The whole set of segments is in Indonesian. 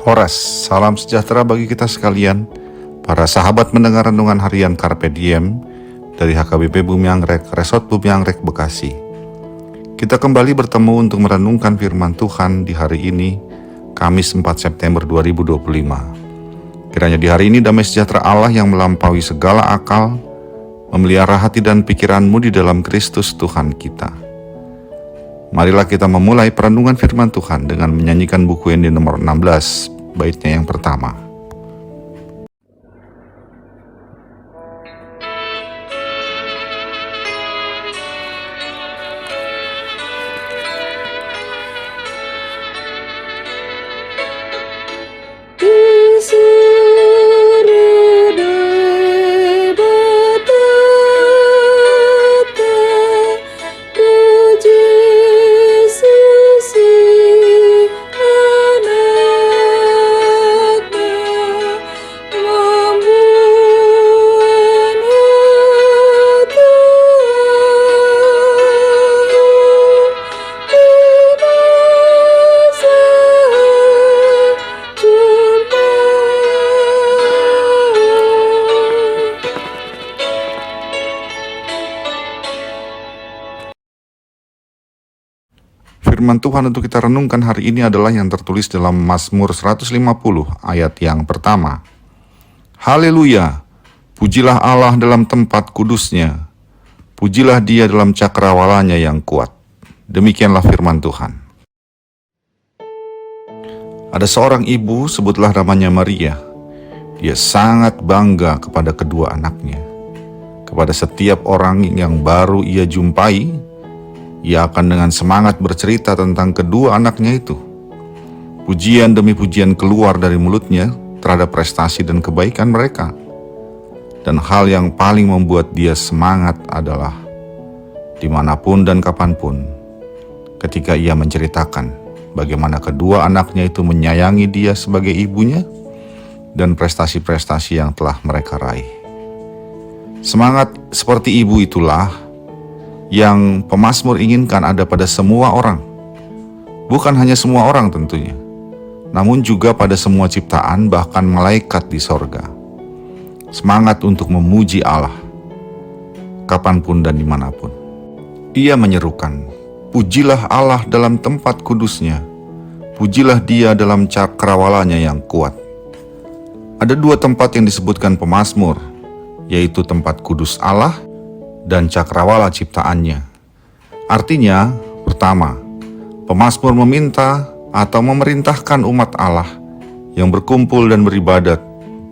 Horas, salam sejahtera bagi kita sekalian, para sahabat mendengar renungan harian Carpe Diem dari HKBP Bumi Anggrek, Resort Bumi Anggrek, Bekasi. Kita kembali bertemu untuk merenungkan firman Tuhan di hari ini, Kamis 4 September 2025. Kiranya di hari ini damai sejahtera Allah yang melampaui segala akal, memelihara hati dan pikiranmu di dalam Kristus Tuhan kita. Marilah kita memulai perenungan firman Tuhan dengan menyanyikan buku yang di nomor 16, baitnya yang pertama. Firman Tuhan untuk kita renungkan hari ini adalah yang tertulis dalam Mazmur 150 ayat yang pertama. Haleluya, pujilah Allah dalam tempat kudusnya, pujilah Dia dalam cakrawalanya yang kuat. Demikianlah firman Tuhan. Ada seorang ibu, sebutlah namanya Maria. Dia sangat bangga kepada kedua anaknya. Kepada setiap orang yang baru ia jumpai, ia akan dengan semangat bercerita tentang kedua anaknya itu. Pujian demi pujian keluar dari mulutnya terhadap prestasi dan kebaikan mereka. Dan hal yang paling membuat dia semangat adalah dimanapun dan kapanpun, ketika ia menceritakan bagaimana kedua anaknya itu menyayangi dia sebagai ibunya dan prestasi-prestasi yang telah mereka raih. Semangat seperti ibu itulah yang pemazmur inginkan ada pada semua orang. Bukan hanya semua orang tentunya, namun juga pada semua ciptaan, bahkan malaikat di sorga. Semangat untuk memuji Allah, kapanpun dan dimanapun. Ia menyerukan, pujilah Allah dalam tempat kudusnya, pujilah Dia dalam cakrawalanya yang kuat. Ada dua tempat yang disebutkan pemazmur, yaitu tempat kudus Allah dan cakrawala ciptaannya. Artinya, pertama, pemazmur meminta atau memerintahkan umat Allah yang berkumpul dan beribadat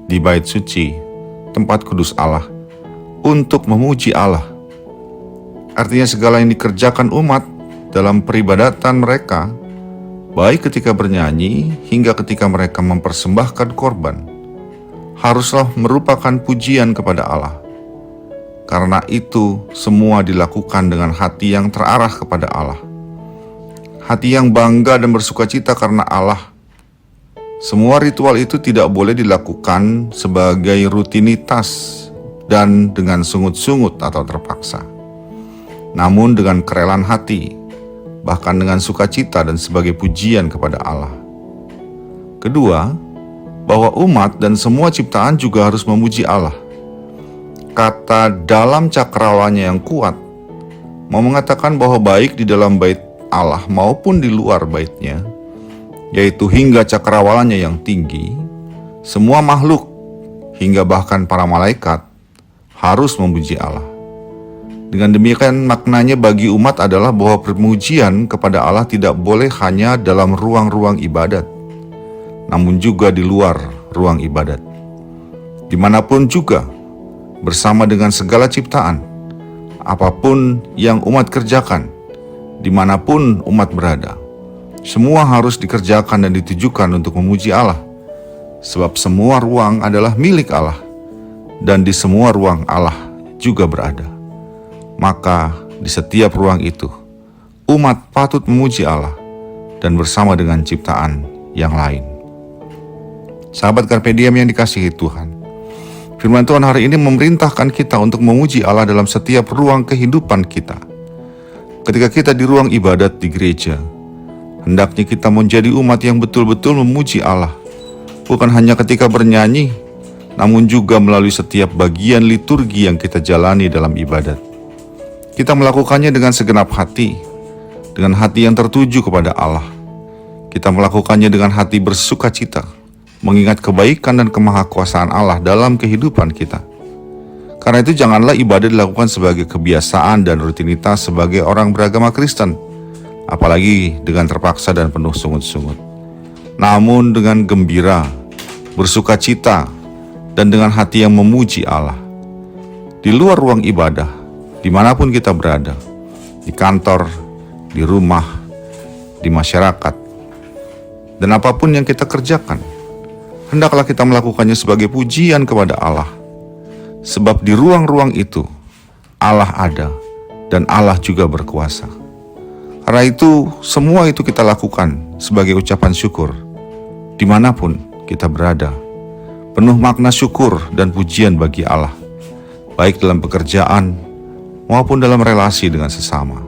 di bait suci, tempat kudus Allah, untuk memuji Allah. Artinya segala yang dikerjakan umat dalam peribadatan mereka, baik ketika bernyanyi hingga ketika mereka mempersembahkan korban, haruslah merupakan pujian kepada Allah. Karena itu semua dilakukan dengan hati yang terarah kepada Allah. Hati yang bangga dan bersukacita karena Allah. Semua ritual itu tidak boleh dilakukan sebagai rutinitas dan dengan sungut-sungut atau terpaksa. Namun dengan kerelaan hati, bahkan dengan sukacita dan sebagai pujian kepada Allah. Kedua, bahwa umat dan semua ciptaan juga harus memuji Allah. Kata dalam cakrawalanya yang kuat mau mengatakan bahwa baik di dalam bait Allah maupun di luar baitnya, yaitu hingga cakrawalanya yang tinggi, semua makhluk hingga bahkan para malaikat harus memuji Allah. Dengan demikian maknanya bagi umat adalah bahwa permujian kepada Allah tidak boleh hanya dalam ruang-ruang ibadat, namun juga di luar ruang ibadat. Dimanapun juga, bersama dengan segala ciptaan, apapun yang umat kerjakan, dimanapun umat berada, semua harus dikerjakan dan ditujukan untuk memuji Allah, sebab semua ruang adalah milik Allah, dan di semua ruang Allah juga berada. Maka di setiap ruang itu, umat patut memuji Allah dan bersama dengan ciptaan yang lain. Sahabat Carpe Diem yang dikasihi Tuhan, firman Tuhan hari ini memerintahkan kita untuk memuji Allah dalam setiap ruang kehidupan kita. Ketika kita di ruang ibadat di gereja, hendaknya kita menjadi umat yang betul-betul memuji Allah bukan hanya ketika bernyanyi, namun juga melalui setiap bagian liturgi yang kita jalani dalam ibadat. Kita melakukannya dengan segenap hati, dengan hati yang tertuju kepada Allah. Kita melakukannya dengan hati bersuka cita, mengingat kebaikan dan kemahakuasaan Allah dalam kehidupan kita. Karena itu janganlah ibadah dilakukan sebagai kebiasaan dan rutinitas sebagai orang beragama Kristen, apalagi dengan terpaksa dan penuh sungut-sungut. Namun dengan gembira, bersuka cita, dan dengan hati yang memuji Allah. Di luar ruang ibadah, dimanapun kita berada, di kantor, di rumah, di masyarakat, dan apapun yang kita kerjakan, hendaklah kita melakukannya sebagai pujian kepada Allah. Sebab di ruang-ruang itu, Allah ada dan Allah juga berkuasa. Karena itu, semua itu kita lakukan sebagai ucapan syukur, dimanapun kita berada. Penuh makna syukur dan pujian bagi Allah, baik dalam pekerjaan maupun dalam relasi dengan sesama.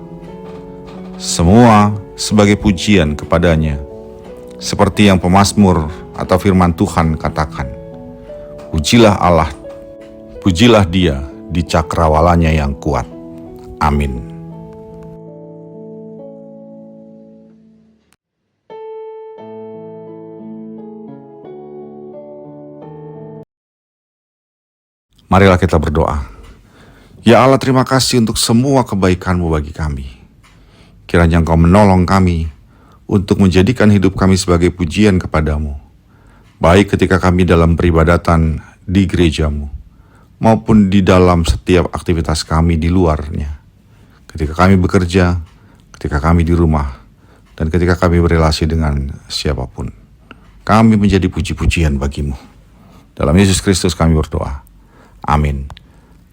Semua sebagai pujian kepadanya, seperti yang pemazmur atau firman Tuhan katakan, pujilah Allah, pujilah Dia di cakrawalanya yang kuat. Amin. Marilah kita berdoa. Ya Allah, terima kasih untuk semua kebaikan-Mu bagi kami. Kiranya Engkau menolong kami untuk menjadikan hidup kami sebagai pujian kepadamu, baik ketika kami dalam peribadatan di gereja-Mu, maupun di dalam setiap aktivitas kami di luarnya. Ketika kami bekerja, ketika kami di rumah, dan ketika kami berelasi dengan siapapun, kami menjadi puji-pujian bagi-Mu. Dalam Yesus Kristus kami berdoa. Amin.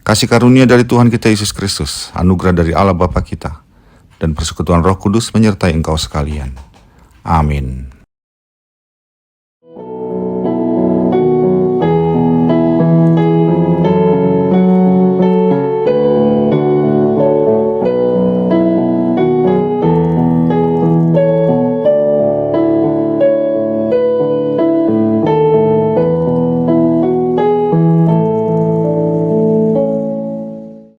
Kasih karunia dari Tuhan kita Yesus Kristus, anugerah dari Allah Bapa kita, dan persekutuan Roh Kudus menyertai engkau sekalian. Amin.